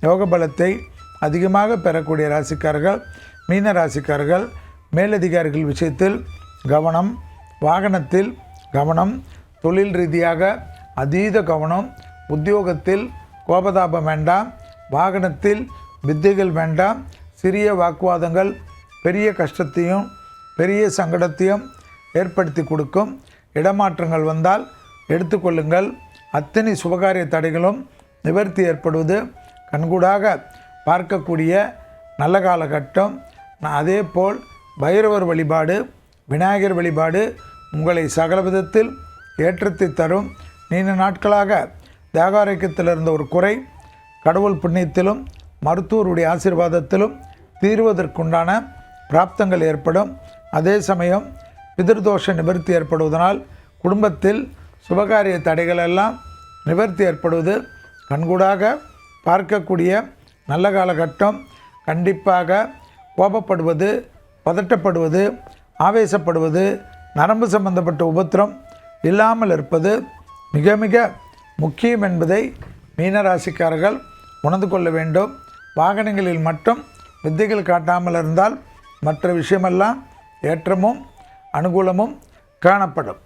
யோக பலத்தை அதிகமாக பெறக்கூடிய ராசிக்காரர்கள் மீன ராசிக்காரர்கள். மேலதிகாரிகள் விஷயத்தில் கவனம், வாகனத்தில் கவனம், தொழில் ரீதியாக அதீத கவனம், உத்தியோகத்தில் கோபதாபம் வேண்டாம், வாகனத்தில் வித்தைகள் வேண்டாம். சிறிய வாக்குவாதங்கள் பெரிய கஷ்டத்தையும் பெரிய சங்கடத்தையும் ஏற்படுத்தி கொடுக்கும். இடமாற்றங்கள் வந்தால் எடுத்துக்கொள்ளுங்கள். அத்தனை சுபகாரிய தடைகளும் நிவர்த்தி ஏற்படுவது கண்கூடாக பார்க்கக்கூடிய நல்ல காலகட்டம். அதே போல் பைரவர் வழிபாடு, விநாயகர் வழிபாடு உங்களை சகல விதத்தில் ஏற்றத்தை தரும். நீண்ட நாட்களாக தேகாரோக்கியத்தில் இருந்த ஒரு குறை கடவுள் புண்ணியத்திலும் மருத்துவருடைய ஆசீர்வாதத்திலும் தீர்வதற்குண்டான பிராப்தங்கள் ஏற்படும். அதே சமயம் பிதிர்தோஷ நிவர்த்தி ஏற்படுவதனால் குடும்பத்தில் சுபகாரிய தடைகள் எல்லாம் நிவர்த்தி ஏற்படுவது கண்கூடாக பார்க்கக்கூடிய நல்ல காலகட்டம். கண்டிப்பாக கோபப்படுவது, பதட்டப்படுவது, ஆவேசப்படுவது, நரம்பு சம்பந்தப்பட்ட உபத்திரம் இல்லாமல் இருப்பது மிக மிக முக்கியம் என்பதை மீனராசிக்காரர்கள் உணர்ந்து கொள்ள வேண்டும். வாகனங்களில் மட்டும் வித்தைகள் காட்டாமல் இருந்தால் மற்ற விஷயமெல்லாம் ஏற்றமும் அனுகூலமும் காணப்படும்.